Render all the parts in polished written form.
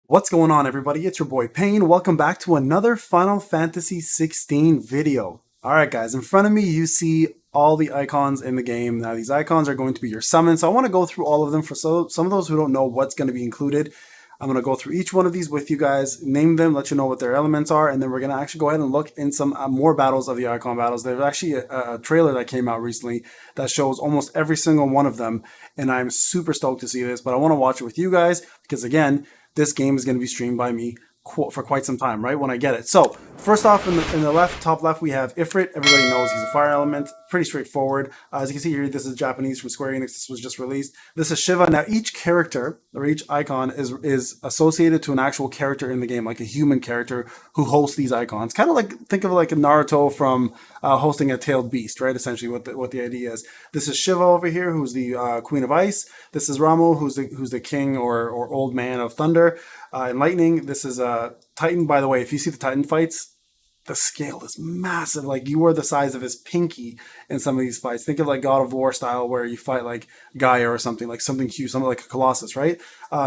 What's going on, everybody? It's your boy Payne. Welcome back to another Final Fantasy XVI video. Alright guys, in front of me you see all the icons in the game. Now these icons are going to be your summons, so I want to go through all of them for some of those who don't know what's going to be included. I'm going to go through each one of these with you guys, name them, let you know what their elements are, and then we're going to actually go ahead and look in some more battles of the icon battles. There's actually a trailer that came out recently that shows almost every single one of them, and I'm super stoked to see this, but I want to watch it with you guys because, again, this game is going to be streamed by me for quite some time, right, when I get it. So first off, in the top left, we have Ifrit. Everybody knows he's a fire element. Pretty straightforward. As you can see here, this is Japanese from Square Enix. This was just released. This is Shiva. Now each character or each icon is associated to an actual character in the game, like a human character who hosts these icons. Kind of like, think of it like a Naruto from hosting a tailed beast, right? Essentially what the idea is. This is Shiva over here, who's the Queen of Ice. This is Ramuh, who's the king or old man of thunder and lightning. This is Titan. By the way, if you see the Titan fights, the scale is massive. Like, you are the size of his pinky in some of these fights. Think of like God of War style, where you fight like Gaia or something, like something huge, something like a Colossus, right?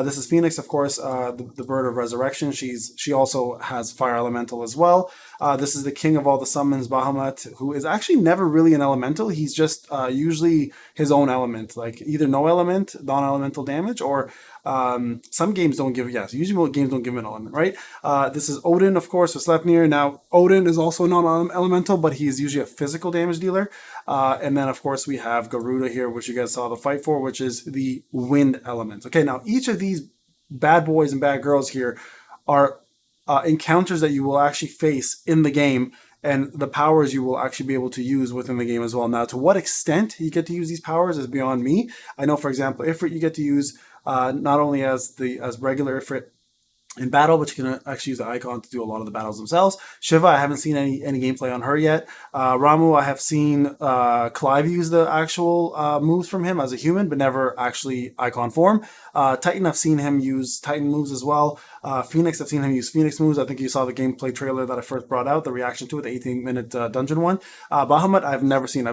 This is Phoenix, of course, the bird of resurrection. She also has fire elemental as well. This is the king of all the summons, Bahamut, who is actually never really an elemental. He's just usually his own element, like either no element, non-elemental damage, or some games don't give, yes, usually games don't give an element, right? This is Odin, of course, with Sleipnir. Now, Odin is also non-elemental, but he's usually a physical damage dealer. And then, of course, we have Garuda here, which you guys saw the fight for, which is the wind element. Okay, now each of these bad boys and bad girls here are encounters that you will actually face in the game, and the powers you will actually be able to use within the game as well. Now, to what extent you get to use these powers is beyond me. I know, for example, Ifrit you get to use not only as regular Ifrit in battle, but you can actually use the icon to do a lot of the battles themselves. Shiva, I haven't seen any gameplay on her yet. Ramuh, I have seen Clive use the actual moves from him as a human, but never actually icon form. Titan, I've seen him use Titan moves as well. Phoenix, I've seen him use Phoenix moves. I think you saw the gameplay trailer that I first brought out, the reaction to it, the 18-minute dungeon one. Bahamut, I've never seen.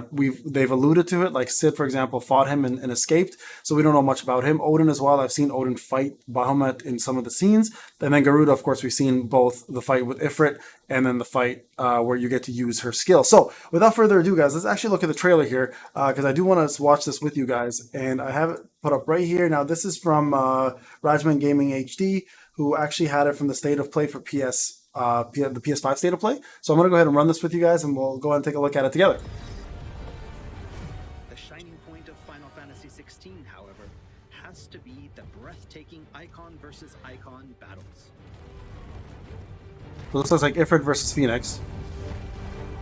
They've alluded to it, like Sid, for example, fought him and escaped, so we don't know much about him. Odin as well, I've seen Odin fight Bahamut in some of the scenes. And then Garuda, of course, we've seen both the fight with Ifrit and then the fight where you get to use her skill. So without further ado, guys, let's actually look at the trailer here, because I do want to watch this with you guys. And I have it put up right here. Now, this is from Rajman Gaming HD, who actually had it from the state of play for the PS5 state of play. So I'm going to go ahead and run this with you guys, and we'll go ahead and take a look at it together. The shining point of Final Fantasy XVI, however, has to be the breathtaking icon versus icon battles. So this looks like Ifrit versus Phoenix.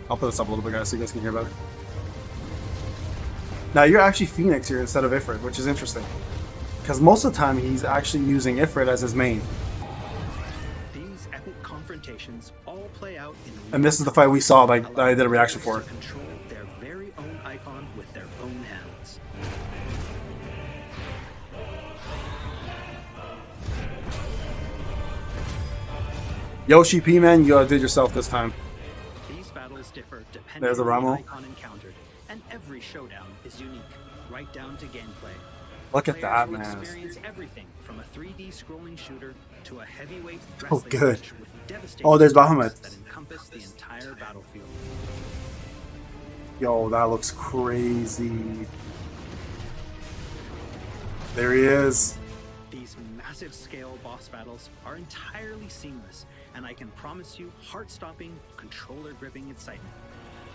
I'll put this up a little bit, guys, so you guys can hear better. Now, you're actually Phoenix here instead of Ifrit, which is interesting, because most of the time he's actually using Ifrit as his main. These epic confrontations all play out in, and this is the fight we saw, like, that I did a reaction for. Control their very own icon with their own hands. Yoshi P, man, you did yourself this time. These battles differ depending There's the on the Ramuh. icon encountered, and every showdown is unique, right down to gameplay. Look at that, Players will man. experience everything from a 3D scrolling shooter to a heavyweight Oh, wrestling good. match with devastating Oh, there's attacks Bahamut. that encompass the entire battlefield. Yo, that looks crazy. There he is. These massive scale boss battles are entirely seamless, and I can promise you heart-stopping, controller-gripping excitement.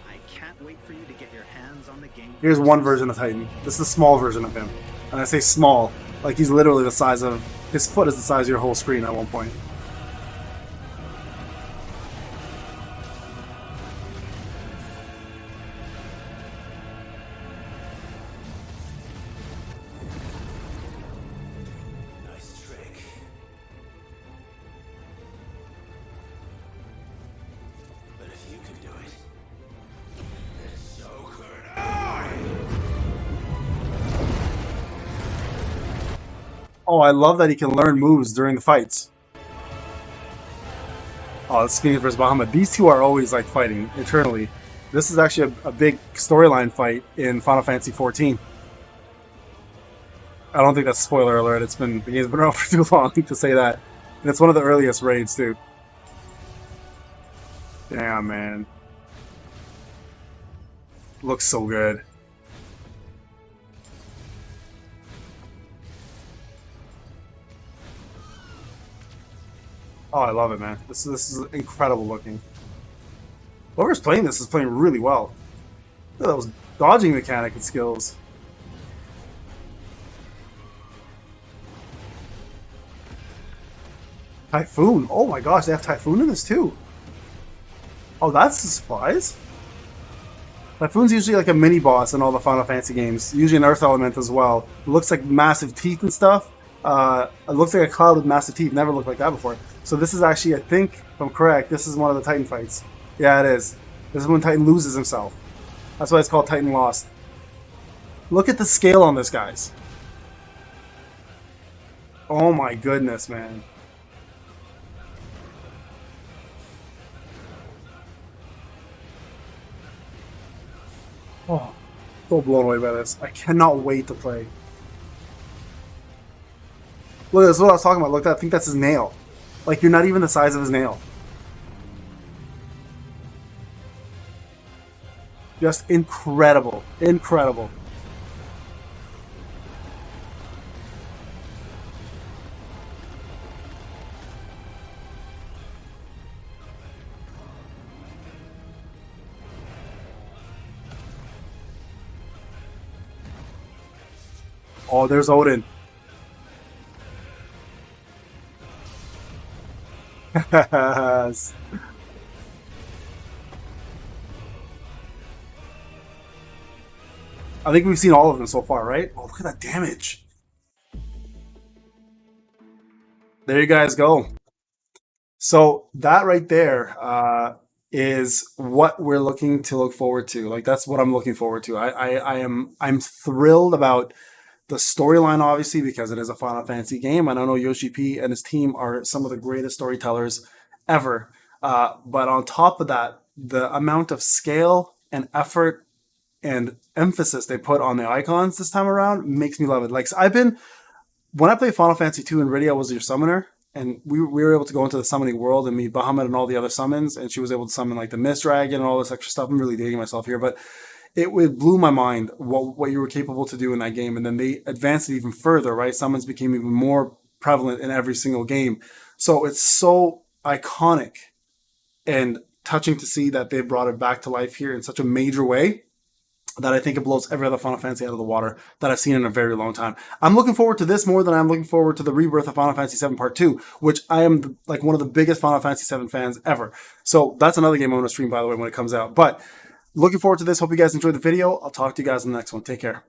I can't wait for you to get your hands on the game. Here's one version of Titan. This is a small version of him. And I say small, like he's literally the size of, his foot is the size of your whole screen at one point. Nice trick. But if you can do it, then so could I! Oh, I love that he can learn moves during the fights. Oh, it's Phoenix versus Bahamut. These two are always like fighting eternally. This is actually a big storyline fight in Final Fantasy XIV. I don't think that's a spoiler alert. The game's been around for too long to say that. And it's one of the earliest raids, too. Damn, man. Looks so good. Oh, I love it, man. This is incredible looking. Whoever's playing this is playing really well. Look at those dodging mechanic and skills. Typhoon. Oh my gosh, they have Typhoon in this too. Oh, that's a surprise. Typhoon's usually like a mini boss in all the Final Fantasy games. Usually an Earth element as well. It looks like massive teeth and stuff. It looks like a cloud with massive teeth. Never looked like that before. So this is actually, I think, if I'm correct, this is one of the Titan fights. Yeah, it is. This is when Titan loses himself. That's why it's called Titan Lost. Look at the scale on this, guys. Oh my goodness, man. Oh, so blown away by this. I cannot wait to play. Look, that's what I was talking about. Look, I think that's his nail. Like, you're not even the size of his nail. Just incredible. Incredible. Oh, there's Odin. Yes. I think we've seen all of them so far, right? Oh, look at that damage. There you guys go. So that right there is what we're looking to look forward to. Like, that's what I'm looking forward to. I'm thrilled about the storyline, obviously, because it is a Final Fantasy game, and I know Yoshi P and his team are some of the greatest storytellers ever. But on top of that, the amount of scale and effort and emphasis they put on the icons this time around makes me love it. Like, when I played Final Fantasy 2 and Rydia was your summoner, and we were able to go into the summoning world and meet Bahamut and all the other summons, and she was able to summon like the Mist Dragon and all this extra stuff. I'm really dating myself here, but it blew my mind what you were capable to do in that game. And then they advanced it even further, right? Summons became even more prevalent in every single game. So it's so iconic and touching to see that they brought it back to life here in such a major way that I think it blows every other Final Fantasy out of the water that I've seen in a very long time. I'm looking forward to this more than I'm looking forward to the rebirth of Final Fantasy VII Part 2, which I am like one of the biggest Final Fantasy VII fans ever. So that's another game I'm going to stream, by the way, when it comes out. But looking forward to this. Hope you guys enjoyed the video. I'll talk to you guys in the next one. Take care.